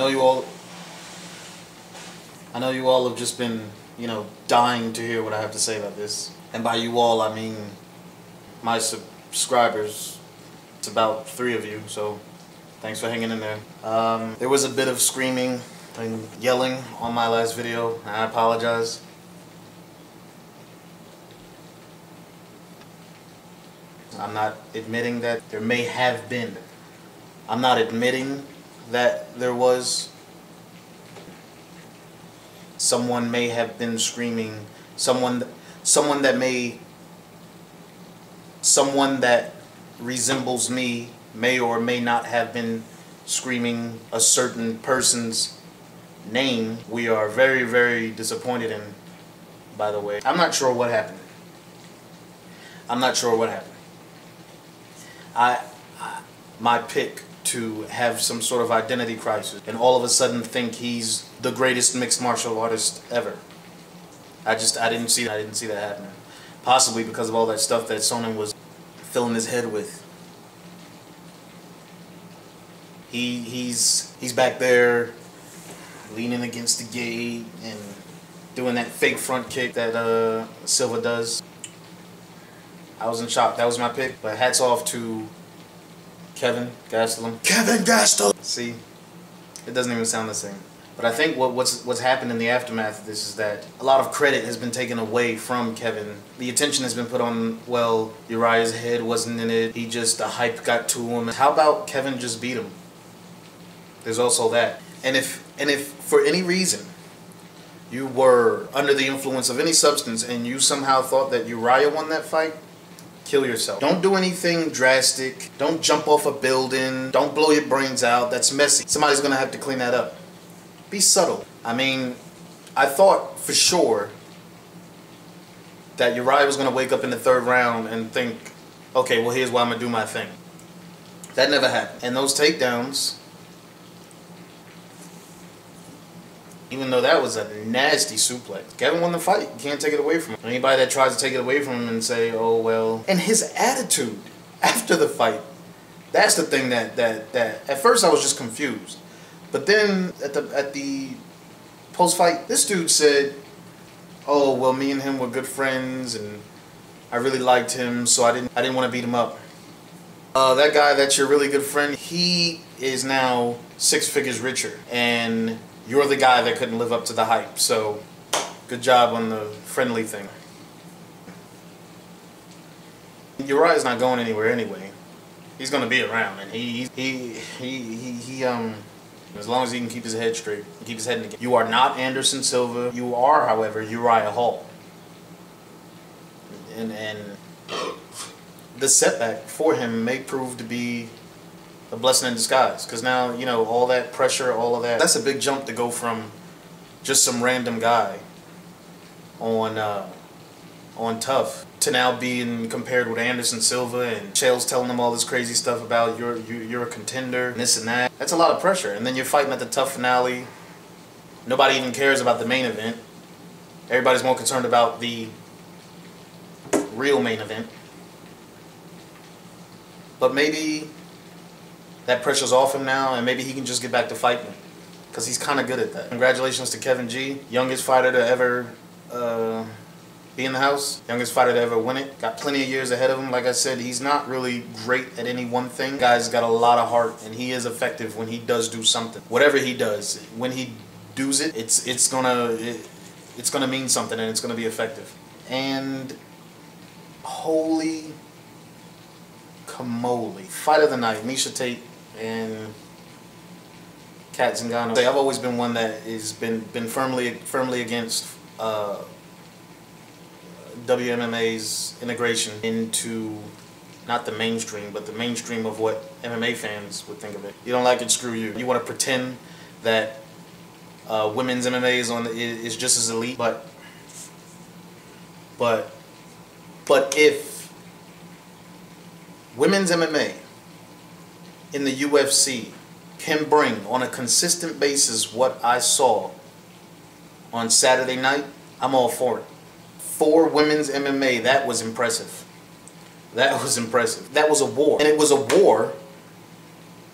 know you all have just been, you know, dying to hear what I have to say about this. And by you all, I mean my subscribers. It's about 3 of you, so thanks for hanging in there. There was a bit of screaming and yelling on my last video, and I apologize. I'm not admitting that there may have been. I'm not admitting that there was. Someone may have been screaming. Someone that resembles me may or may not have been screaming a certain person's name. We are very, very disappointed in, by the way. I'm not sure what happened. My pick to have some sort of identity crisis and all of a sudden think he's the greatest mixed martial artist ever. I didn't see that happening. Possibly because of all that stuff that Sonnen was filling his head with. He's back there leaning against the gate and doing that fake front kick that Silva does. I was in shock. That was my pick. But hats off to Kevin Gastelum. Kevin Gastelum! See? It doesn't even sound the same. But I think what's happened in the aftermath of this is that a lot of credit has been taken away from Kevin. The attention has been put on, well, Uriah's head wasn't in it. The hype got to him. How about Kevin just beat him? There's also that. And if for any reason you were under the influence of any substance and you somehow thought that Uriah won that fight, kill yourself. Don't do anything drastic. Don't jump off a building. Don't blow your brains out. That's messy. Somebody's gonna have to clean that up. Be subtle. I mean, I thought for sure that Uriah was gonna wake up in the 3rd round and think, okay, well, here's why I'm gonna do my thing. That never happened. And those takedowns, even though that was a nasty suplex, Kevin won the fight. You can't take it away from him. Anybody that tries to take it away from him and say, oh, well. And his attitude after the fight, that's the thing that at first I was just confused. But then at the post-fight, this dude said, oh, well, me and him were good friends and I really liked him, so I didn't want to beat him up. That guy that's your really good friend, he is now 6 figures richer, and you're the guy that couldn't live up to the hype, so good job on the friendly thing. Uriah's not going anywhere anyway. He's gonna be around, and as long as he can keep his head straight, keep his head in the game. You are not Anderson Silva. You are, however, Uriah Hall. And the setback for him may prove to be a blessing in disguise, because now, you know, all that pressure, all of that, that's a big jump to go from just some random guy on Tough to now being compared with Anderson Silva, and Chael's telling him all this crazy stuff about you're a contender and this and that. That's a lot of pressure. And then you're fighting at the Tough finale. Nobody even cares about the main event. Everybody's more concerned about the real main event. But maybe that pressure's off him now, and maybe he can just get back to fighting, because he's kind of good at that. Congratulations to Kevin G, youngest fighter to ever be in the house, youngest fighter to ever win it. Got plenty of years ahead of him. Like I said, he's not really great at any one thing. Guy's got a lot of heart, and he is effective when he does do something. Whatever he does, when he does it, it's gonna mean something, and it's gonna be effective. And holy camole, fight of the night, Miesha Tate and Kat Zingano. I've always been one that has been firmly against WMMA's integration into not the mainstream, but the mainstream of what MMA fans would think of it. You don't like it, screw you. You want to pretend that women's MMA is just as elite, but if women's MMA in the UFC can bring on a consistent basis what I saw on Saturday night, I'm all for it. For women's MMA, that was impressive. That was impressive. That was a war. And it was a war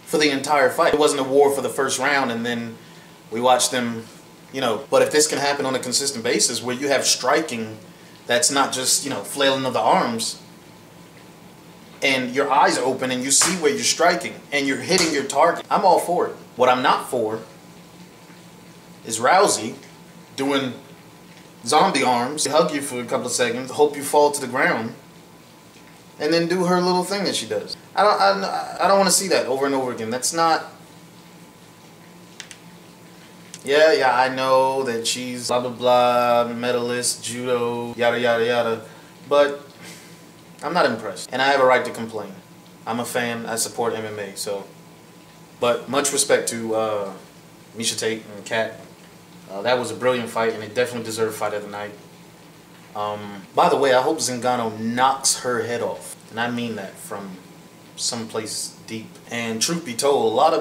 for for the entire fight. It wasn't a war for the first round and then we watched them, you know. But if this can happen on a consistent basis where you have striking that's not just, you know, flailing of the arms, and your eyes are open and you see where you're striking and you're hitting your target, I'm all for it. What I'm not for is Rousey doing zombie arms, hug you for a couple of seconds, hope you fall to the ground, and then do her little thing that she does. I don't want to see that over and over again. That's not... Yeah, I know that she's blah, blah, blah, medalist, judo, yada, yada, yada, but I'm not impressed, and I have a right to complain. I'm a fan, I support MMA, so... But much respect to Miesha Tate and Kat. That was a brilliant fight, and it definitely deserved fight of the night. By the way, I hope Zingano knocks her head off, and I mean that from someplace deep. And truth be told, a lot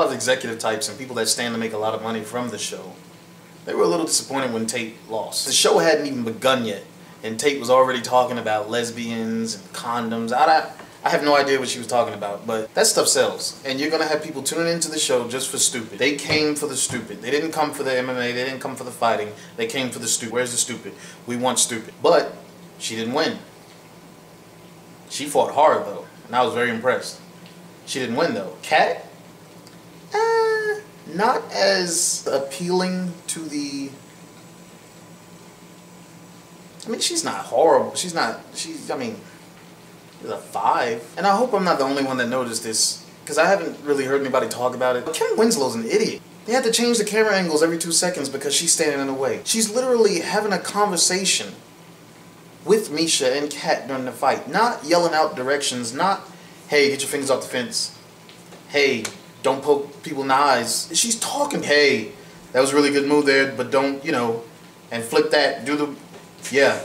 of executive types and people that stand to make a lot of money from the show, they were a little disappointed when Tate lost. The show hadn't even begun yet, and Tate was already talking about lesbians and condoms. I have no idea what she was talking about, but that stuff sells. And you're going to have people tuning into the show just for stupid. They came for the stupid. They didn't come for the MMA. They didn't come for the fighting. They came for the stupid. Where's the stupid? We want stupid. But she didn't win. She fought hard, though, and I was very impressed. She didn't win, though. Kat? Not as appealing to the... I mean, she's not horrible. I mean... It's a 5. And I hope I'm not the only one that noticed this, because I haven't really heard anybody talk about it. But Kim Winslow's an idiot. They had to change the camera angles every 2 seconds because she's standing in the way. She's literally having a conversation with Miesha and Kat during the fight. Not yelling out directions, not, hey, get your fingers off the fence. Hey, don't poke people in the eyes. She's talking, hey, that was a really good move there, but don't, you know, and flip that, do the, yeah.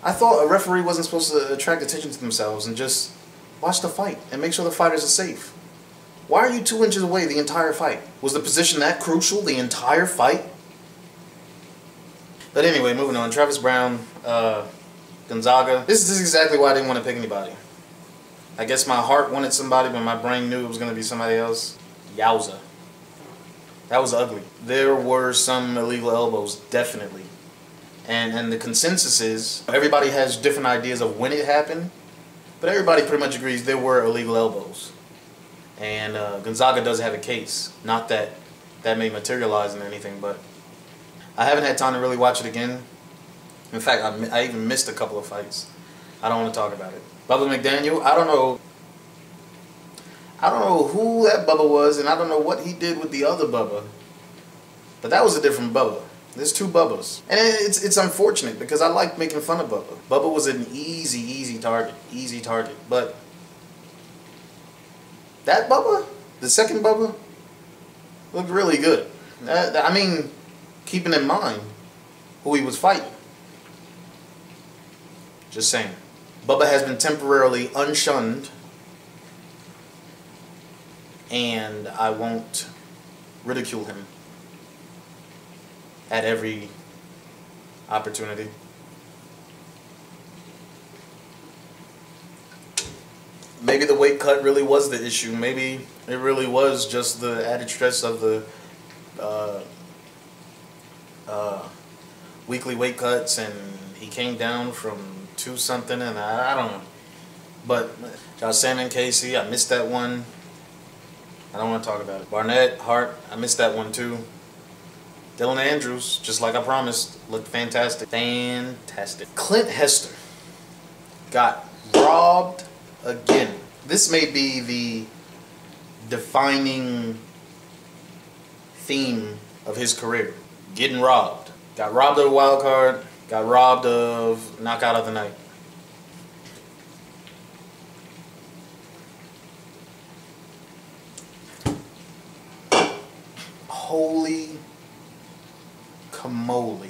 I thought a referee wasn't supposed to attract attention to themselves and just watch the fight and make sure the fighters are safe. Why are you 2 inches away the entire fight? Was the position that crucial the entire fight? But anyway, moving on. Travis Brown, Gonzaga. This is exactly why I didn't want to pick anybody. I guess my heart wanted somebody, but my brain knew it was going to be somebody else. Yowza. That was ugly. There were some illegal elbows, definitely. And the consensus is, everybody has different ideas of when it happened, but everybody pretty much agrees there were illegal elbows. And Gonzaga does have a case. Not that that may materialize in anything, but I haven't had time to really watch it again. In fact, I even missed a couple of fights. I don't want to talk about it. Bubba McDaniel, I don't know who that Bubba was, and I don't know what he did with the other Bubba, but that was a different Bubba. There's 2 Bubbas. And it's unfortunate because I like making fun of Bubba. Bubba was an easy target. Easy target. But that Bubba, the second Bubba, looked really good. I mean, keeping in mind who he was fighting. Just saying. Bubba has been temporarily unshunned, and I won't ridicule him at every opportunity. Maybe the weight cut really was the issue. Maybe it really was just the added stress of the weekly weight cuts, and he came down from 2 something, and I don't know. But Josh Salmon, Casey, I missed that one. I don't want to talk about it. Barnett, Hart, I missed that one too. Dylan Andrews, just like I promised, looked fantastic. Fantastic. Clint Hester got robbed again. This may be the defining theme of his career. Getting robbed. Got robbed of a wild card. Got robbed of knockout of the night. Holy camole.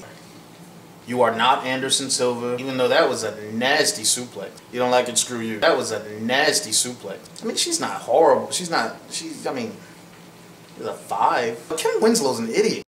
You are not Anderson Silva, even though that was a nasty suplex. You don't like it, screw you. That was a nasty suplex. I mean, she's not horrible. I mean, it's a 5. Kim Winslow's an idiot.